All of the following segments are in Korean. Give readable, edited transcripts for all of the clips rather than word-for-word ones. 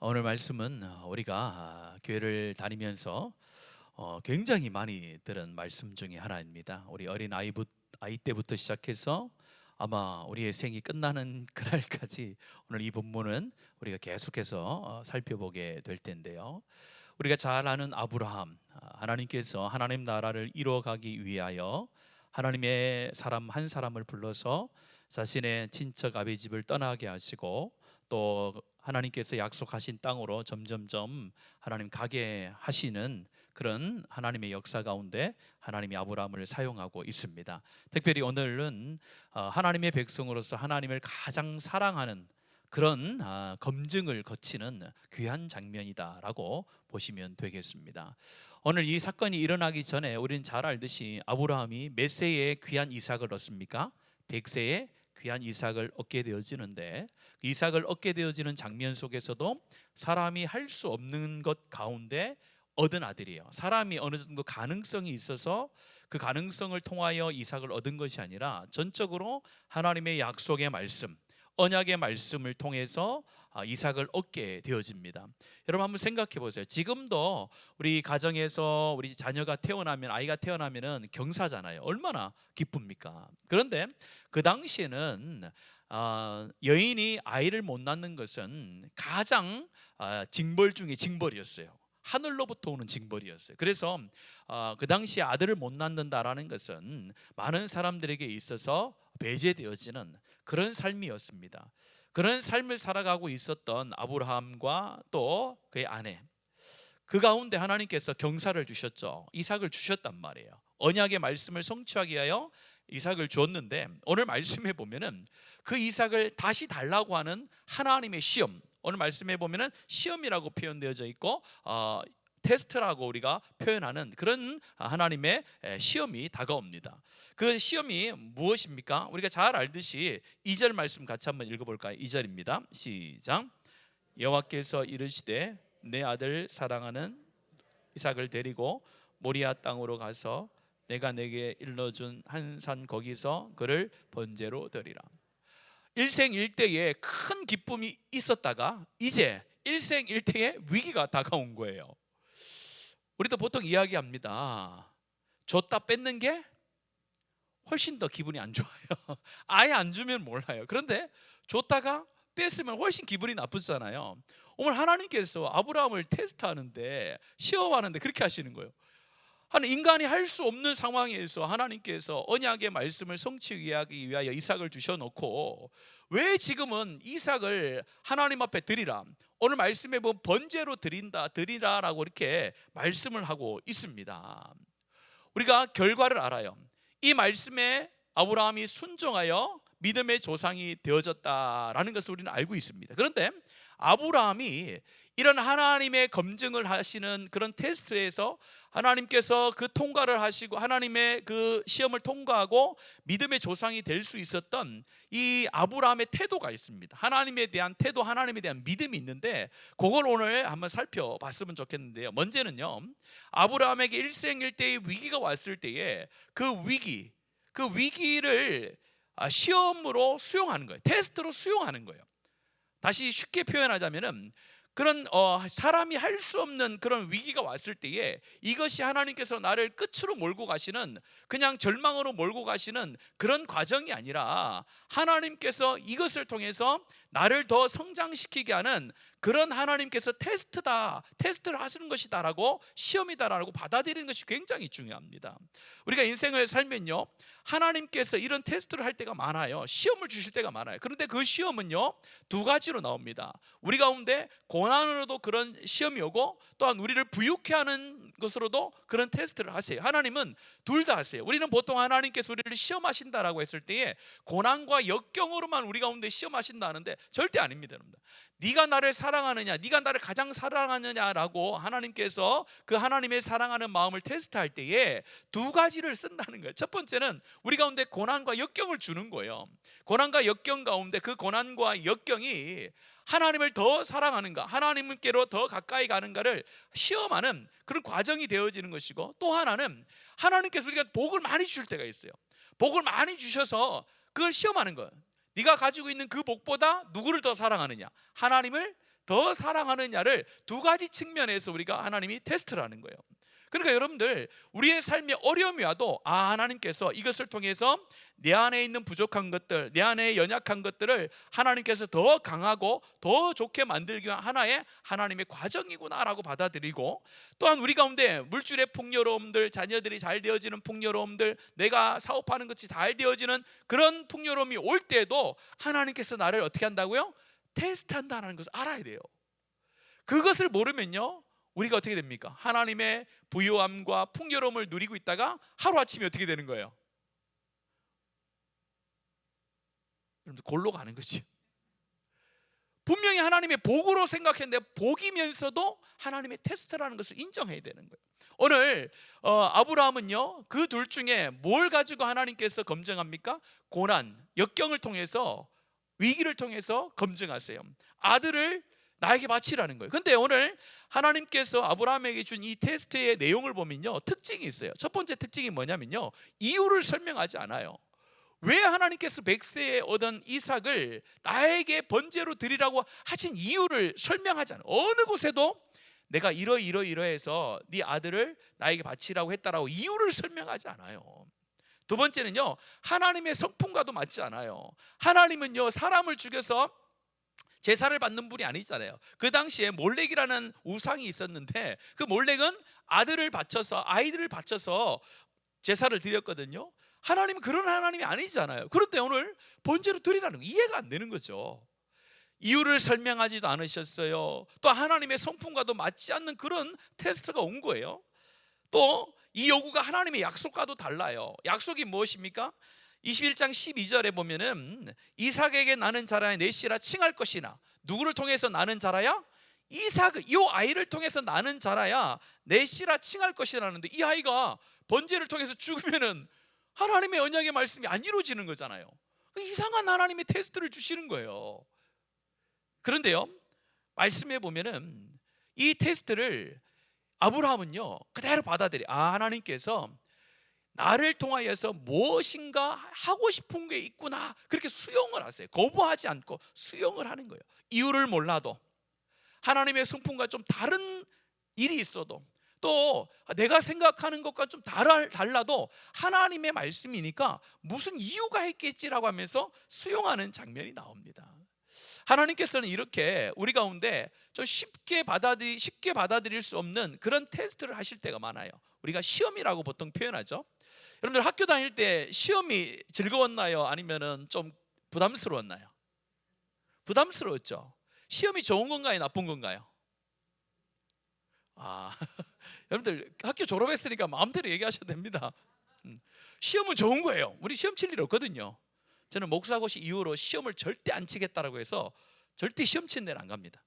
오늘 말씀은 우리가 교회를 다니면서 굉장히 많이 들은 말씀 중에 하나입니다. 우리 어린 아이 때부터 시작해서 아마 우리의 생이 끝나는 그날까지 오늘 이 본문은 우리가 계속해서 살펴보게 될 텐데요. 우리가 잘 아는 아브라함, 하나님께서 하나님 나라를 이루어가기 위하여 하나님의 사람 한 사람을 불러서 자신의 친척 아비 집을 떠나게 하시고 또 하나님께서 약속하신 땅으로 점점점 하나님 가게 하시는 그런 하나님의 역사 가운데 하나님이 아브라함을 사용하고 있습니다. 특별히 오늘은 하나님의 백성으로서 하나님을 가장 사랑하는 그런 검증을 거치는 귀한 장면이다라고 보시면 되겠습니다. 오늘 이 사건이 일어나기 전에 우리는 잘 알듯이 아브라함이 몇 세에 귀한 이삭을 얻습니까? 100세에 귀한 이삭을 얻게 되어지는데, 이삭을 얻게 되어지는 장면 속에서도 사람이 할 수 없는 것 가운데 얻은 아들이에요. 사람이 어느 정도 가능성이 있어서 그 가능성을 통하여 이삭을 얻은 것이 아니라 전적으로 하나님의 약속의 말씀, 언약의 말씀을 통해서 이삭을 얻게 되어집니다. 여러분 한번 생각해 보세요. 지금도 우리 가정에서 우리 자녀가 태어나면, 아이가 태어나면은 경사잖아요. 얼마나 기쁩니까? 그런데 그 당시에는 여인이 아이를 못 낳는 것은 가장 징벌 중에 징벌이었어요. 하늘로부터 오는 징벌이었어요. 그래서 그 당시에 아들을 못 낳는다라는 것은 많은 사람들에게 있어서 배제되어지는 그런 삶이었습니다. 그런 삶을 살아가고 있었던 아브라함과 또 그의 아내, 그 가운데 하나님께서 경사를 주셨죠. 이삭을 주셨단 말이에요. 언약의 말씀을 성취하기 위하여 이삭을 줬는데, 오늘 말씀에 보면은 그 이삭을 다시 달라고 하는 하나님의 시험, 오늘 말씀에 보면은 시험이라고 표현되어져 있고 테스트라고 우리가 표현하는 그런 하나님의 시험이 다가옵니다. 그 시험이 무엇입니까? 우리가 잘 알듯이 2절 말씀 같이 한번 읽어볼까요? 2절입니다. 시작. 여호와께서 이르시되 내 아들 사랑하는 이삭을 데리고 모리아 땅으로 가서 내가 내게 일러준 한 산 거기서 그를 번제로 드리라. 일생일대에 큰 기쁨이 있었다가 이제 일생일대에 위기가 다가온 거예요. 우리도 보통 이야기합니다. 줬다 뺏는 게 훨씬 더 기분이 안 좋아요. 아예 안 주면 몰라요. 그런데 줬다가 뺐으면 훨씬 기분이 나쁘잖아요. 오늘 하나님께서 아브라함을 테스트하는데, 시험하는데 그렇게 하시는 거예요. 인간이 할 수 없는 상황에서 하나님께서 언약의 말씀을 성취하기 위하여 이삭을 주셔놓고, 왜 지금은 이삭을 하나님 앞에 드리라, 오늘 말씀에 보면 번제로 드리라라고 이렇게 말씀을 하고 있습니다. 우리가 결과를 알아요. 이 말씀에 아브라함이 순종하여 믿음의 조상이 되어졌다라는 것을 우리는 알고 있습니다. 그런데 아브라함이 이런 하나님의 검증을 하시는 그런 테스트에서 하나님께서 그 통과를 하시고 하나님의 그 시험을 통과하고 믿음의 조상이 될 수 있었던 이 아브라함의 태도가 있습니다. 하나님에 대한 태도, 하나님에 대한 믿음이 있는데, 그걸 오늘 한번 살펴봤으면 좋겠는데요. 먼저는요, 아브라함에게 일생일대의 위기가 왔을 때에 그 위기를 시험으로 수용하는 거예요. 테스트로 수용하는 거예요. 다시 쉽게 표현하자면은, 그런 사람이 할 수 없는 그런 위기가 왔을 때에 이것이 하나님께서 나를 끝으로 몰고 가시는, 그냥 절망으로 몰고 가시는 그런 과정이 아니라 하나님께서 이것을 통해서 나를 더 성장시키게 하는 그런 하나님께서 테스트를 하시는 것이다라고, 시험이다라고 받아들이는 것이 굉장히 중요합니다. 우리가 인생을 살면요, 하나님께서 이런 테스트를 할 때가 많아요. 시험을 주실 때가 많아요. 그런데 그 시험은요, 두 가지로 나옵니다. 우리 가운데 고난으로도 그런 시험이 오고, 또한 우리를 부유케 하는 것으로도 그런 테스트를 하세요. 하나님은 둘 다 하세요. 우리는 보통 하나님께서 우리를 시험하신다라고 했을 때에 고난과 역경으로만 우리 가운데 시험하신다는데 절대 아닙니다. 네가 나를 사랑하느냐, 네가 나를 가장 사랑하느냐라고 하나님께서 그 하나님의 사랑하는 마음을 테스트할 때에 두 가지를 쓴다는 거예요. 첫 번째는 우리 가운데 고난과 역경을 주는 거예요. 고난과 역경 가운데 그 고난과 역경이 하나님을 더 사랑하는가, 하나님께로 더 가까이 가는가를 시험하는 그런 과정이 되어지는 것이고, 또 하나는 하나님께서 우리가 복을 많이 주실 때가 있어요. 복을 많이 주셔서 그걸 시험하는 거예요. 네가 가지고 있는 그 복보다 누구를 더 사랑하느냐, 하나님을 더 사랑하느냐를 두 가지 측면에서 우리가 하나님이 테스트를 하는 거예요. 그러니까 여러분들, 우리의 삶에 어려움이 와도 하나님께서 이것을 통해서 내 안에 있는 부족한 것들, 내 안에 연약한 것들을 하나님께서 더 강하고 더 좋게 만들기 위한 하나의 하나님의 과정이구나라고 받아들이고, 또한 우리 가운데 물질의 풍요로움들, 자녀들이 잘 되어지는 풍요로움들, 내가 사업하는 것이 잘 되어지는 그런 풍요로움이 올 때도 하나님께서 나를 어떻게 한다고요? 테스트한다는 것을 알아야 돼요. 그것을 모르면요, 우리가 어떻게 됩니까? 하나님의 부요함과 풍요로움을 누리고 있다가 하루아침에 어떻게 되는 거예요? 여러분들 골로 가는 거지. 분명히 하나님의 복으로 생각했는데 복이면서도 하나님의 테스트라는 것을 인정해야 되는 거예요. 오늘 아브라함은요, 그 둘 중에 뭘 가지고 하나님께서 검증합니까? 고난, 역경을 통해서, 위기를 통해서 검증하세요. 아들을 나에게 바치라는 거예요. 근데 오늘 하나님께서 아브라함에게 준 이 테스트의 내용을 보면요, 특징이 있어요. 첫 번째 특징이 뭐냐면요, 이유를 설명하지 않아요. 왜 하나님께서 100세에 얻은 이삭을 나에게 번제로 드리라고 하신 이유를 설명하지 않아요. 어느 곳에도 내가 이러해서 네 아들을 나에게 바치라고 했다라고 이유를 설명하지 않아요. 두 번째는요, 하나님의 성품과도 맞지 않아요. 하나님은요, 사람을 죽여서 제사를 받는 분이 아니잖아요. 그 당시에 몰렉이라는 우상이 있었는데, 그 몰렉은 아이들을 바쳐서 제사를 드렸거든요. 하나님은 그런 하나님이 아니잖아요. 그런데 오늘 번제로 드리라는 거 이해가 안 되는 거죠. 이유를 설명하지도 않으셨어요. 또 하나님의 성품과도 맞지 않는 그런 테스트가 온 거예요. 또 이 요구가 하나님의 약속과도 달라요. 약속이 무엇입니까? 21장 12절에 보면은 이삭에게 나는 자라야 내 씨라 칭할 것이나, 누구를 통해서 나는 자라야? 이삭을, 이 아이를 통해서 나는 자라야 내 씨라 칭할 것이라는데, 이 아이가 번제를 통해서 죽으면은 하나님의 언약의 말씀이 안 이루어지는 거잖아요. 이상한 하나님의 테스트를 주시는 거예요. 그런데요, 말씀해 보면은 이 테스트를 아브라함은요 그대로 받아들여. 하나님께서 나를 통하여서 무엇인가 하고 싶은 게 있구나, 그렇게 수용을 하세요. 거부하지 않고 수용을 하는 거예요. 이유를 몰라도, 하나님의 성품과 좀 다른 일이 있어도, 또 내가 생각하는 것과 좀 달라도 하나님의 말씀이니까 무슨 이유가 있겠지라고 하면서 수용하는 장면이 나옵니다. 하나님께서는 이렇게 우리 가운데 좀 쉽게 받아들일 수 없는 그런 테스트를 하실 때가 많아요. 우리가 시험이라고 보통 표현하죠. 여러분들 학교 다닐 때 시험이 즐거웠나요? 아니면은 좀 부담스러웠나요? 부담스러웠죠. 시험이 좋은 건가요? 나쁜 건가요? 여러분들 학교 졸업했으니까 마음대로 얘기하셔도 됩니다. 시험은 좋은 거예요. 우리 시험 칠 일 없거든요. 저는 목사고시 이후로 시험을 절대 안 치겠다라고 해서 절대 시험 치는 데는 안 갑니다.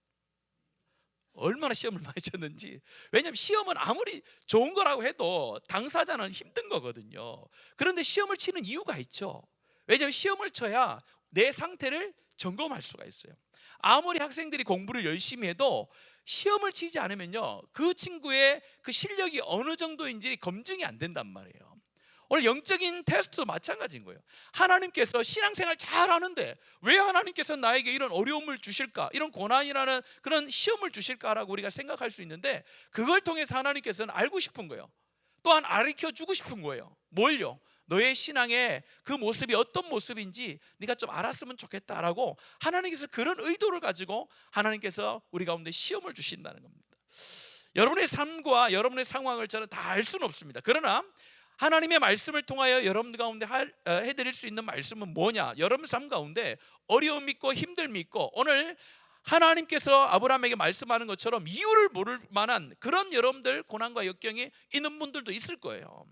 얼마나 시험을 많이 쳤는지. 왜냐하면 시험은 아무리 좋은 거라고 해도 당사자는 힘든 거거든요. 그런데 시험을 치는 이유가 있죠. 왜냐하면 시험을 쳐야 내 상태를 점검할 수가 있어요. 아무리 학생들이 공부를 열심히 해도 시험을 치지 않으면요, 그 친구의 그 실력이 어느 정도인지 검증이 안 된단 말이에요. 오늘 영적인 테스트도 마찬가지인 거예요. 하나님께서 신앙생활 잘하는데 왜 하나님께서 나에게 이런 어려움을 주실까, 이런 고난이라는 그런 시험을 주실까라고 우리가 생각할 수 있는데, 그걸 통해서 하나님께서는 알고 싶은 거예요. 또한 가르쳐주고 싶은 거예요. 뭘요? 너의 신앙의 그 모습이 어떤 모습인지 네가 좀 알았으면 좋겠다라고 하나님께서 그런 의도를 가지고 하나님께서 우리 가운데 시험을 주신다는 겁니다. 여러분의 삶과 여러분의 상황을 저는 다 알 수는 없습니다. 그러나 하나님의 말씀을 통하여 여러분들 가운데 해드릴 수 있는 말씀은 뭐냐? 여러분 삶 가운데 어려움이 있고 힘듦이 있고, 오늘 하나님께서 아브라함에게 말씀하는 것처럼 이유를 모를 만한 그런 여러분들 고난과 역경이 있는 분들도 있을 거예요.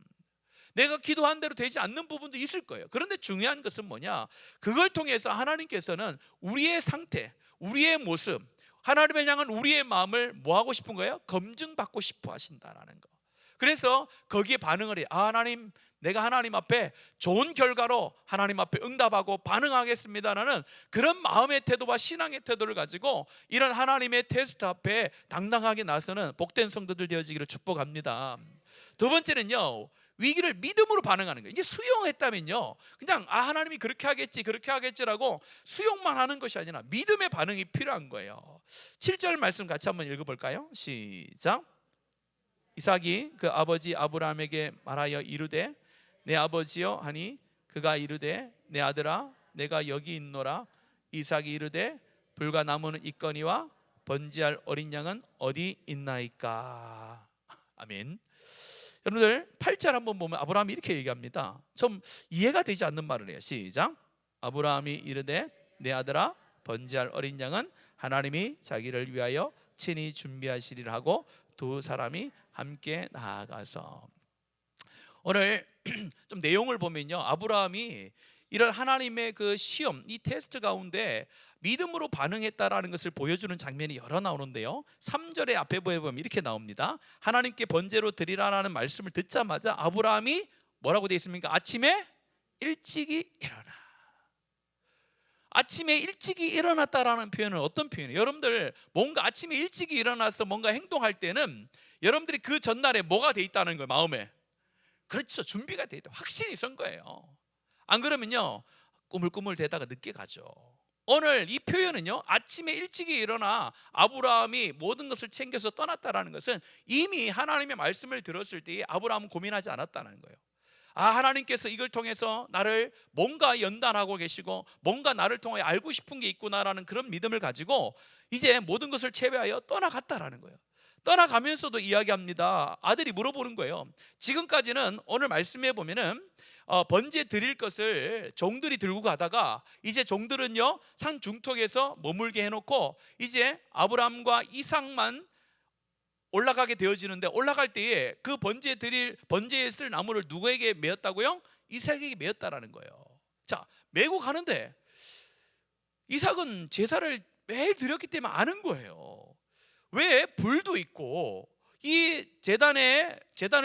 내가 기도한 대로 되지 않는 부분도 있을 거예요. 그런데 중요한 것은 뭐냐? 그걸 통해서 하나님께서는 우리의 상태, 우리의 모습, 하나님을 향한 우리의 마음을 뭐 하고 싶은 거예요? 검증받고 싶어 하신다라는 거. 그래서 거기에 반응을 해요. 하나님, 내가 하나님 앞에 좋은 결과로 하나님 앞에 응답하고 반응하겠습니다라는 그런 마음의 태도와 신앙의 태도를 가지고 이런 하나님의 테스트 앞에 당당하게 나서는 복된 성도들 되어지기를 축복합니다. 두 번째는요, 위기를 믿음으로 반응하는 거예요. 이제 수용했다면요, 그냥 하나님이 그렇게 하겠지 그렇게 하겠지라고 수용만 하는 것이 아니라 믿음의 반응이 필요한 거예요. 7절 말씀 같이 한번 읽어볼까요? 시작. 이삭이 그 아버지 아브라함에게 말하여 이르되 내 아버지여 하니 그가 이르되 내 아들아 내가 여기 있노라. 이삭이 이르되 불과 나무는 있거니와 번제할 어린 양은 어디 있나이까. 아멘. 여러분들 8절 한번 보면 아브라함이 이렇게 얘기합니다. 좀 이해가 되지 않는 말을 해요. 시작. 아브라함이 이르되 내 아들아 번제할 어린 양은 하나님이 자기를 위하여 친히 준비하시리라 하고 두 사람이 함께 나아가서. 오늘 좀 내용을 보면요, 아브라함이 이런 하나님의 그 시험, 이 테스트 가운데 믿음으로 반응했다라는 것을 보여주는 장면이 여러 나오는데요, 3절의 앞에 보면 이렇게 나옵니다. 하나님께 번제로 드리라라는 말씀을 듣자마자 아브라함이 뭐라고 되어 있습니까? 아침에 일찍이 일어나. 아침에 일찍이 일어났다라는 표현은 어떤 표현이에요? 여러분들 뭔가 아침에 일찍이 일어나서 뭔가 행동할 때는 여러분들이 그 전날에 뭐가 돼 있다는 거예요? 마음에. 그렇죠, 준비가 돼 있다, 확신이 선 거예요. 안 그러면요 꾸물꾸물 대다가 늦게 가죠. 오늘 이 표현은요, 아침에 일찍이 일어나 아브라함이 모든 것을 챙겨서 떠났다라는 것은 이미 하나님의 말씀을 들었을 때 아브라함은 고민하지 않았다는 거예요. 하나님께서 이걸 통해서 나를 뭔가 연단하고 계시고 뭔가 나를 통해 알고 싶은 게 있구나라는 그런 믿음을 가지고 이제 모든 것을 제외하여 떠나갔다라는 거예요. 떠나가면서도 이야기합니다. 아들이 물어보는 거예요. 지금까지는 오늘 말씀해 보면은 번제 드릴 것을 종들이 들고 가다가 이제 종들은요 산 중턱에서 머물게 해놓고 이제 아브라함과 이삭만 올라가게 되어지는데, 올라갈 때에 그 번제에 쓸 나무를 누구에게 메었다고요? 이삭에게 메었다라는 거예요. 자, 메고 가는데 이삭은 제사를 매일 드렸기 때문에 아는 거예요. 왜 불도 있고 이 제단을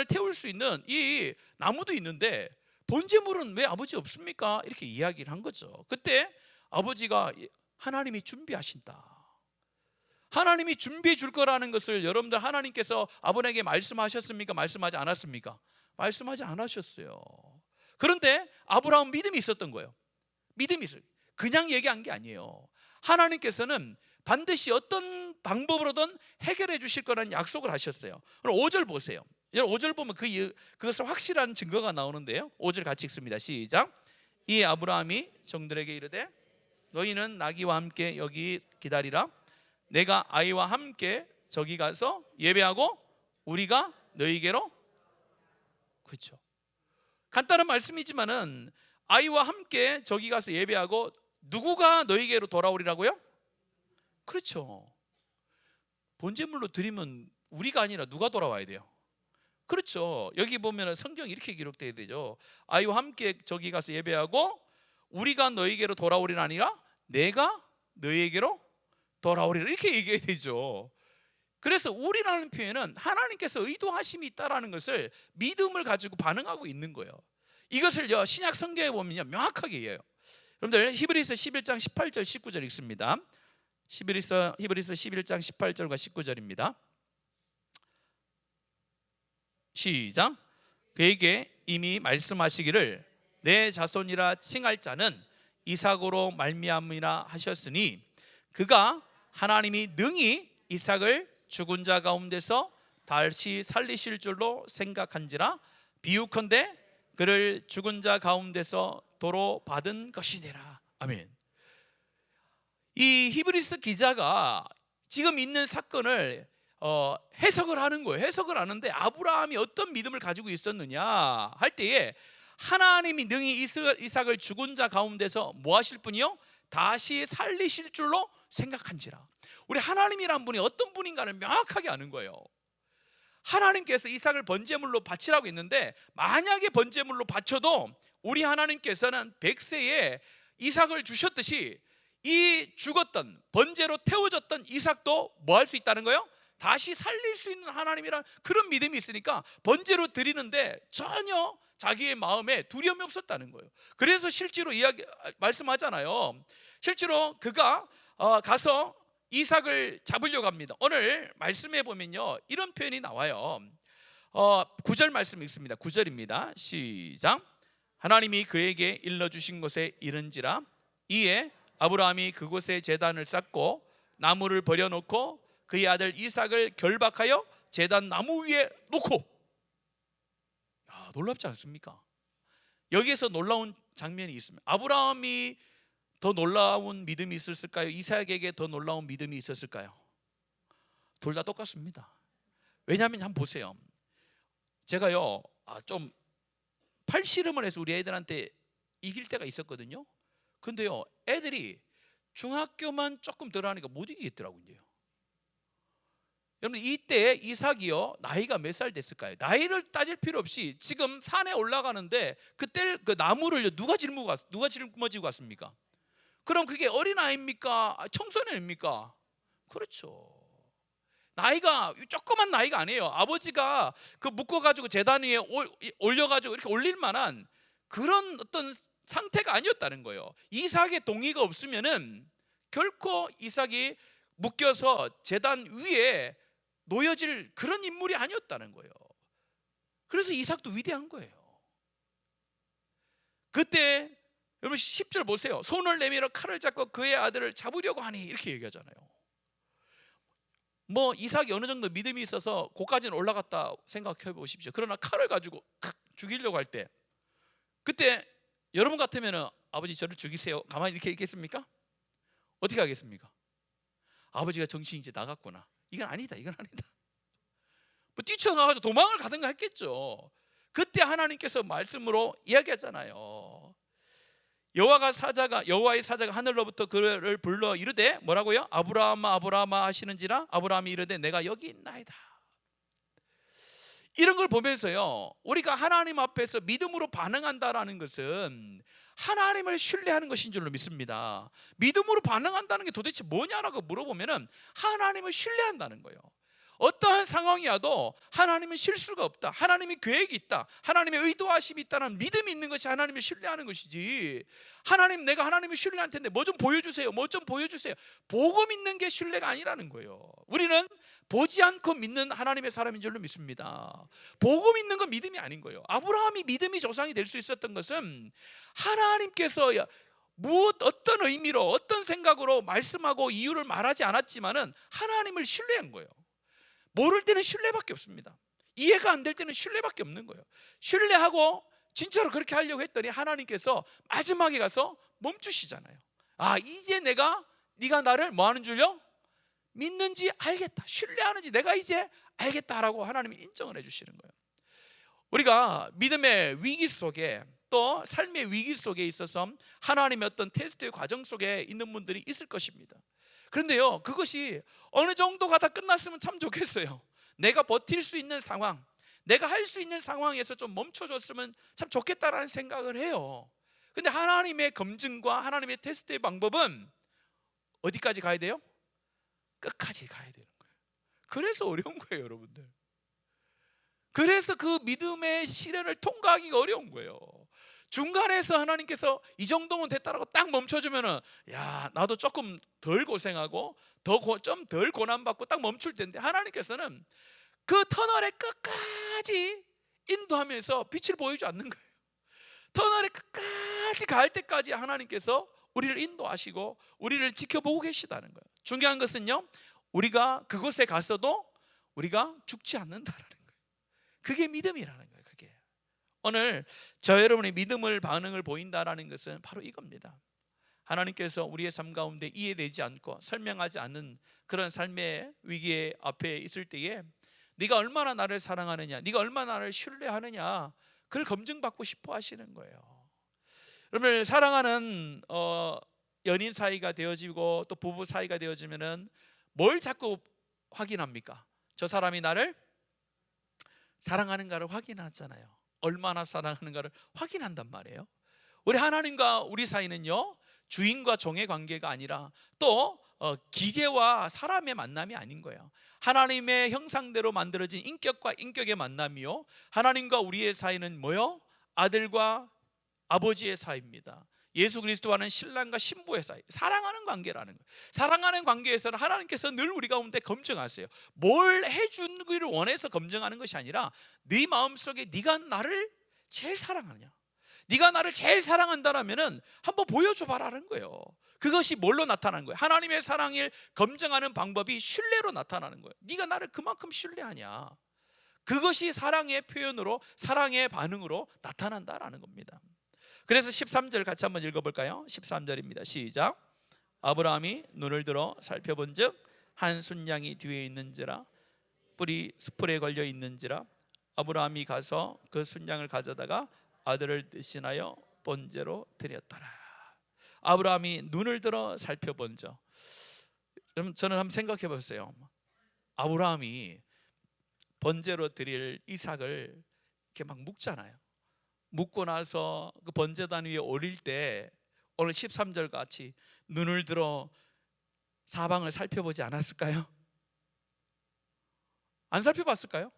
태울 수 있는 이 나무도 있는데 번제물은 왜 아버지 없습니까? 이렇게 이야기를 한 거죠. 그때 아버지가 하나님이 준비하신다, 하나님이 준비해 줄 거라는 것을 여러분들 하나님께서 아버지에게 말씀하셨습니까? 말씀하지 않았습니까? 말씀하지 않으셨어요. 그런데 아브라함은 믿음이 있었던 거예요. 믿음이 있어요. 그냥 얘기한 게 아니에요. 하나님께서는 반드시 어떤 방법으로든 해결해 주실 거라는 약속을 하셨어요. 그럼 5절 보세요. 5절 보면 그것을 확실한 증거가 나오는데요, 5절 같이 읽습니다. 시작. 이 아브라함이 종들에게 이르되 너희는 나귀와 함께 여기 기다리라. 내가 아이와 함께 저기 가서 예배하고 우리가 너희에게로. 그렇죠, 간단한 말씀이지만은 아이와 함께 저기 가서 예배하고 누구가 너희에게로 돌아오리라고요? 그렇죠, 번제물로 드리면 우리가 아니라 누가 돌아와야 돼요? 그렇죠. 여기 보면 성경이 이렇게 기록되어야 되죠. 아이와 함께 저기 가서 예배하고 우리가 너희에게로 돌아오리라 아니라 내가 너희에게로 돌아오리라, 이렇게 얘기해야 되죠. 그래서 우리라는 표현은 하나님께서 의도하심이 있다라는 것을 믿음을 가지고 반응하고 있는 거예요. 이것을요 신약 성경에 보면요 명확하게 이해해요. 여러분들 히브리서 11장 18절 19절 읽습니다. 히브리서 11장 18절과 19절입니다. 시작. 그에게 이미 말씀하시기를 내 자손이라 칭할 자는 이삭으로 말미암으리라 하셨으니 그가 하나님이 능히 이삭을 죽은 자 가운데서 다시 살리실 줄로 생각한지라 비유컨대 그를 죽은 자 가운데서 도로 받은 것이니라. 아멘. 이 히브리서 기자가 지금 있는 사건을 해석을 하는 거예요. 해석을 하는데 아브라함이 어떤 믿음을 가지고 있었느냐 할 때에 하나님이 능히 이삭을 죽은 자 가운데서 뭐 하실 분이요? 다시 살리실 줄로 생각한지라. 우리 하나님이란 분이 어떤 분인가를 명확하게 아는 거예요. 하나님께서 이삭을 번제물로 바치라고 했는데 만약에 번제물로 바쳐도 우리 하나님께서는 100세에 이삭을 주셨듯이 이 죽었던 번제로 태워졌던 이삭도 뭐 할 수 있다는 거예요? 다시 살릴 수 있는 하나님이란 그런 믿음이 있으니까 번제로 드리는데 전혀 자기의 마음에 두려움이 없었다는 거예요. 그래서 실제로 말씀하잖아요. 실제로 그가 가서 이삭을 잡으려고 합니다. 오늘 말씀해 보면요 이런 표현이 나와요. 9절 말씀 읽습니다. 9절입니다. 시작. 하나님이 그에게 일러주신 곳에 이른지라 이에 아브라함이 그곳에 제단을 쌓고 나무를 버려놓고 그의 아들 이삭을 결박하여 제단 나무 위에 놓고. 놀랍지 않습니까? 여기에서 놀라운 장면이 있습니다. 아브라함이 더 놀라운 믿음이 있었을까요? 이삭에게 더 놀라운 믿음이 있었을까요? 둘 다 똑같습니다. 왜냐하면 한번 보세요. 제가요 좀 팔씨름을 해서 우리 애들한테 이길 때가 있었거든요. 근데요 애들이 중학교만 조금 덜 하니까 못 이기겠더라고요. 여러분 이때 이삭이요 나이가 몇 살 됐을까요? 나이를 따질 필요 없이 지금 산에 올라가는데 그때 그 나무를 누가 짊어지고 갔습니까? 그럼 그게 어린아이입니까? 청소년입니까? 그렇죠. 나이가 조그만 나이가 아니에요. 아버지가 그 묶어가지고 제단 위에 올려가지고 이렇게 올릴 만한 그런 어떤 상태가 아니었다는 거예요. 이삭의 동의가 없으면은 결코 이삭이 묶여서 제단 위에 놓여질 그런 인물이 아니었다는 거예요. 그래서 이삭도 위대한 거예요. 그때 여러분 10절 보세요. 손을 내밀어 칼을 잡고 그의 아들을 잡으려고 하니 이렇게 얘기하잖아요. 뭐 이삭이 어느 정도 믿음이 있어서 고까지는 올라갔다 생각해 보십시오. 그러나 칼을 가지고 죽이려고 할 때 그때 여러분 같으면 아버지 저를 죽이세요 가만히 이렇게 있겠습니까? 어떻게 하겠습니까? 아버지가 정신이 이제 나갔구나, 이건 아니다. 뭐 뛰쳐나가서 도망을 가든가 했겠죠. 그때 하나님께서 말씀으로 이야기하잖아요. 여호와의 사자가 하늘로부터 그를 불러 이르되 뭐라고요? 아브라함아 아브라함아 하시는지라 아브라함이 이르되 내가 여기 있나이다. 이런 걸 보면서요 우리가 하나님 앞에서 믿음으로 반응한다라는 것은 하나님을 신뢰하는 것인 줄로 믿습니다. 믿음으로 반응한다는 게 도대체 뭐냐라고 물어보면 하나님을 신뢰한다는 거예요. 어떠한 상황이 와도 하나님은 실수가 없다, 하나님의 계획이 있다, 하나님의 의도하심이 있다는 믿음이 있는 것이 하나님을 신뢰하는 것이지, 하나님 내가 하나님을 신뢰할 텐데 뭐 좀 보여주세요, 보고 믿는 게 신뢰가 아니라는 거예요. 우리는 보지 않고 믿는 하나님의 사람인 줄로 믿습니다. 보고 믿는 건 믿음이 아닌 거예요. 아브라함이 믿음이 조상이 될 수 있었던 것은 하나님께서 어떤 의미로 어떤 생각으로 말씀하고 이유를 말하지 않았지만은 하나님을 신뢰한 거예요. 모를 때는 신뢰밖에 없습니다. 이해가 안 될 때는 신뢰밖에 없는 거예요. 신뢰하고 진짜로 그렇게 하려고 했더니 하나님께서 마지막에 가서 멈추시잖아요. 이제 네가 나를 뭐 하는 줄요? 믿는지 알겠다, 신뢰하는지 내가 이제 알겠다라고 하나님이 인정을 해주시는 거예요. 우리가 믿음의 위기 속에 또 삶의 위기 속에 있어서 하나님의 어떤 테스트의 과정 속에 있는 분들이 있을 것입니다. 그런데요 그것이 어느 정도가 다 끝났으면 참 좋겠어요. 내가 버틸 수 있는 상황, 내가 할 수 있는 상황에서 좀 멈춰줬으면 참 좋겠다라는 생각을 해요. 근데 하나님의 검증과 하나님의 테스트의 방법은 어디까지 가야 돼요? 끝까지 가야 되는 거예요. 그래서 어려운 거예요 여러분들. 그래서 그 믿음의 시련을 통과하기가 어려운 거예요. 중간에서 하나님께서 이 정도면 됐다라고 딱 멈춰주면은 나도 조금 덜 고생하고 좀 덜 고난받고 딱 멈출 텐데, 하나님께서는 그 터널의 끝까지 인도하면서 빛을 보여주지 않는 거예요. 터널의 끝까지 갈 때까지 하나님께서 우리를 인도하시고 우리를 지켜보고 계시다는 거예요. 중요한 것은요 우리가 그곳에 가서도 우리가 죽지 않는다라는 거예요. 그게 믿음이라는 거예요. 그게 오늘 저 여러분의 믿음을 반응을 보인다라는 것은 바로 이겁니다. 하나님께서 우리의 삶 가운데 이해되지 않고 설명하지 않는 그런 삶의 위기의 앞에 있을 때에 네가 얼마나 나를 사랑하느냐, 네가 얼마나 나를 신뢰하느냐, 그걸 검증받고 싶어 하시는 거예요. 여러분 사랑하는 연인 사이가 되어지고 또 부부 사이가 되어지면은 뭘 자꾸 확인합니까? 저 사람이 나를 사랑하는가를 확인하잖아요. 얼마나 사랑하는가를 확인한단 말이에요. 우리 하나님과 우리 사이는요 주인과 종의 관계가 아니라 또 기계와 사람의 만남이 아닌 거예요. 하나님의 형상대로 만들어진 인격과 인격의 만남이요, 하나님과 우리의 사이는 뭐요? 아들과 아버지의 사이입니다. 예수 그리스도와는 신랑과 신부의 사이, 사랑하는 관계라는 거예요. 사랑하는 관계에서는 하나님께서 늘 우리 가운데 검증하세요. 뭘 해주기를 원해서 검증하는 것이 아니라 네 마음속에 네가 나를 제일 사랑하냐, 네가 나를 제일 사랑한다라면은 한번 보여줘봐라는 거예요. 그것이 뭘로 나타나는 거예요? 하나님의 사랑을 검증하는 방법이 신뢰로 나타나는 거예요. 네가 나를 그만큼 신뢰하냐, 그것이 사랑의 표현으로, 사랑의 반응으로 나타난다라는 겁니다. 그래서 13절 같이 한번 읽어볼까요? 13절입니다. 시작. 아브라함이 눈을 들어 살펴본 즉 한 순양이 뒤에 있는지라 뿔이 수풀에 걸려 있는지라 아브라함이 가서 그 순양을 가져다가 아들을 대신하여 번제로 드렸더라. 아브라함이 눈을 들어 살펴본 적. 여러분, 저는 한번 생각해 보세요. 아브라함이 번제로 드릴 이삭을 이렇게 막 묵잖아요. 묵고 나서 그 번제단 위에 오릴 때 오늘 13절 같이 눈을 들어 사방을 살펴보지 않았을까요? 안 살펴봤을까요?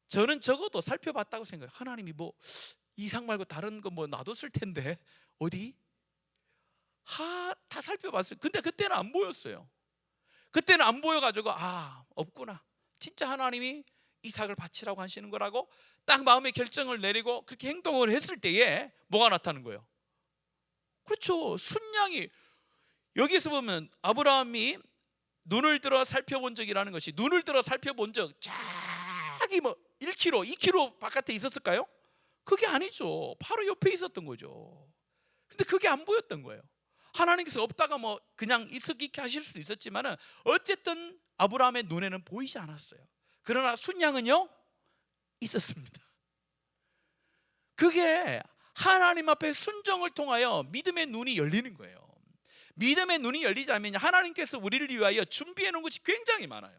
저는 적어도 살펴봤다고 생각해요. 하나님이 뭐 이삭 말고 다른 거 뭐 놔뒀을 텐데 어디? 다 살펴봤어요. 근데 그때는 안 보였어요. 그때는 안 보여가지고 없구나, 진짜 하나님이 이삭을 바치라고 하시는 거라고 딱 마음의 결정을 내리고 그렇게 행동을 했을 때에 뭐가 나타나는 거예요? 그렇죠, 순양이. 여기서 보면 아브라함이 눈을 들어 살펴본 적이라는 것이, 눈을 들어 살펴본 적 저기 뭐 1km, 2km 바깥에 있었을까요? 그게 아니죠. 바로 옆에 있었던 거죠. 근데 그게 안 보였던 거예요. 하나님께서 없다가 뭐 그냥 있게 하실 수도 있었지만은 어쨌든 아브라함의 눈에는 보이지 않았어요. 그러나 순양은요 있었습니다. 그게 하나님 앞에 순종을 통하여 믿음의 눈이 열리는 거예요. 믿음의 눈이 열리자면 하나님께서 우리를 위하여 준비해 놓은 것이 굉장히 많아요.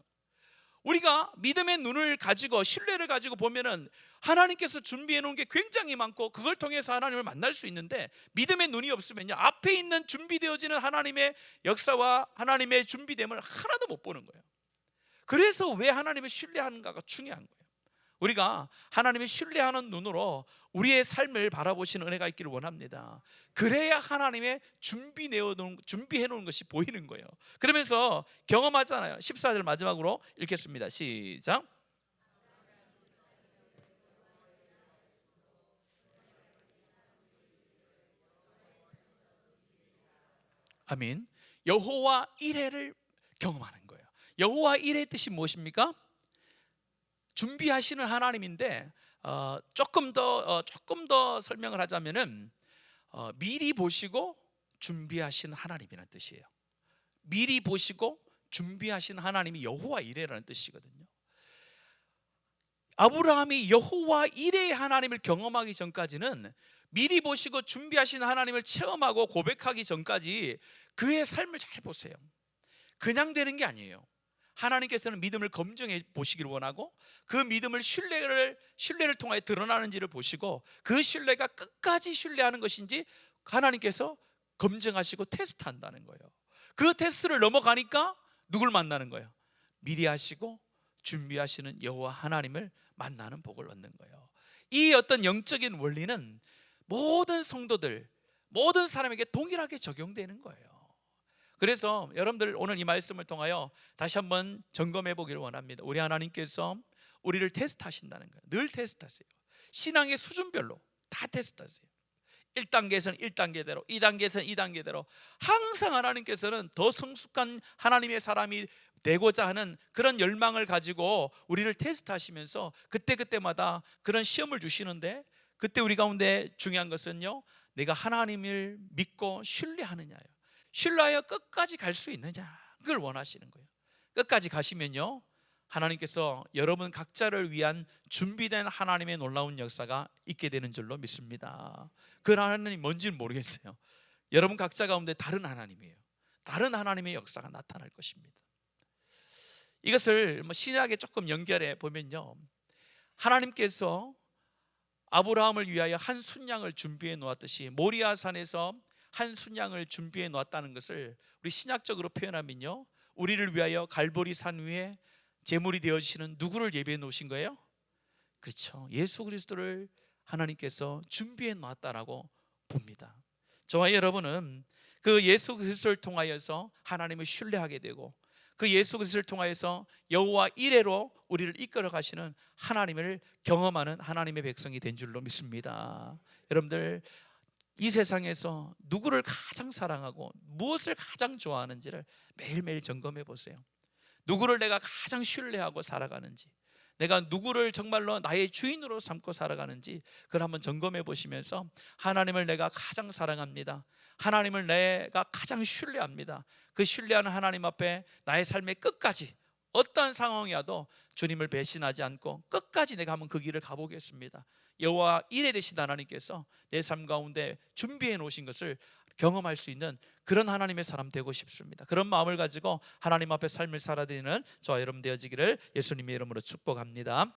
우리가 믿음의 눈을 가지고 신뢰를 가지고 보면은 하나님께서 준비해 놓은 게 굉장히 많고 그걸 통해서 하나님을 만날 수 있는데, 믿음의 눈이 없으면요 앞에 있는 준비되어지는 하나님의 역사와 하나님의 준비됨을 하나도 못 보는 거예요. 그래서 왜 하나님을 신뢰하는가가 중요한 거예요. 우리가 하나님을 신뢰하는 눈으로 우리의 삶을 바라보시는 은혜가 있기를 원합니다. 그래야 하나님의 준비해 놓은 것이 보이는 거예요. 그러면서 경험하잖아요. 14절 마지막으로 읽겠습니다. 시작. 아멘. 여호와 이레를 경험하는 거예요. 여호와 이레의 뜻이 무엇입니까? 준비하시는 하나님인데 조금 더 설명을 하자면은 미리 보시고 준비하신 하나님이라는 뜻이에요. 미리 보시고 준비하신 하나님이 여호와 이레라는 뜻이거든요. 아브라함이 여호와 이레의 하나님을 경험하기 전까지는 미리 보시고 준비하신 하나님을 체험하고 고백하기 전까지 그의 삶을 잘 보세요. 그냥 되는 게 아니에요. 하나님께서는 믿음을 검증해 보시기를 원하고 그 믿음을 신뢰를 통하여 드러나는지를 보시고 그 신뢰가 끝까지 신뢰하는 것인지 하나님께서 검증하시고 테스트한다는 거예요. 그 테스트를 넘어가니까 누굴 만나는 거예요? 미리 하시고 준비하시는 여호와 하나님을 만나는 복을 얻는 거예요. 이 어떤 영적인 원리는 모든 성도들, 모든 사람에게 동일하게 적용되는 거예요. 그래서 여러분들 오늘 이 말씀을 통하여 다시 한번 점검해 보기를 원합니다. 우리 하나님께서 우리를 테스트하신다는 거예요. 늘 테스트하세요. 신앙의 수준별로 다 테스트하세요. 1단계에서는 1단계대로, 2단계에서는 2단계대로 항상 하나님께서는 더 성숙한 하나님의 사람이 되고자 하는 그런 열망을 가지고 우리를 테스트하시면서 그때그때마다 그런 시험을 주시는데, 그때 우리 가운데 중요한 것은요, 내가 하나님을 믿고 신뢰하느냐예요. 신뢰하여 끝까지 갈 수 있느냐, 그걸 원하시는 거예요. 끝까지 가시면요 하나님께서 여러분 각자를 위한 준비된 하나님의 놀라운 역사가 있게 되는 줄로 믿습니다. 그 하나님이 뭔지는 모르겠어요. 여러분 각자 가운데 다른 하나님이에요. 다른 하나님의 역사가 나타날 것입니다. 이것을 신약에 조금 연결해 보면요, 하나님께서 아브라함을 위하여 한 순양을 준비해 놓았듯이 모리아산에서 한 순양을 준비해 놓았다는 것을 우리 신약적으로 표현하면요, 우리를 위하여 갈보리 산 위에 제물이 되어지시는 누구를 예배해 놓으신 거예요? 그렇죠, 예수 그리스도를 하나님께서 준비해 놓았다라고 봅니다. 저와 여러분은 그 예수 그리스도를 통하여서 하나님을 신뢰하게 되고 그 예수 그리스도를 통하여서 여호와 이레로 우리를 이끌어 가시는 하나님을 경험하는 하나님의 백성이 된 줄로 믿습니다. 여러분들, 이 세상에서 누구를 가장 사랑하고 무엇을 가장 좋아하는지를 매일매일 점검해 보세요. 누구를 내가 가장 신뢰하고 살아가는지, 내가 누구를 정말로 나의 주인으로 삼고 살아가는지 그걸 한번 점검해 보시면서 하나님을 내가 가장 사랑합니다, 하나님을 내가 가장 신뢰합니다, 그 신뢰하는 하나님 앞에 나의 삶의 끝까지 어떠한 상황이어도 주님을 배신하지 않고 끝까지 내가 한번 그 길을 가보겠습니다. 여호와 이레 되신 하나님께서 내 삶 가운데 준비해 놓으신 것을 경험할 수 있는 그런 하나님의 사람 되고 싶습니다. 그런 마음을 가지고 하나님 앞에 삶을 살아드리는 저와 여러분 되어지기를 예수님의 이름으로 축복합니다.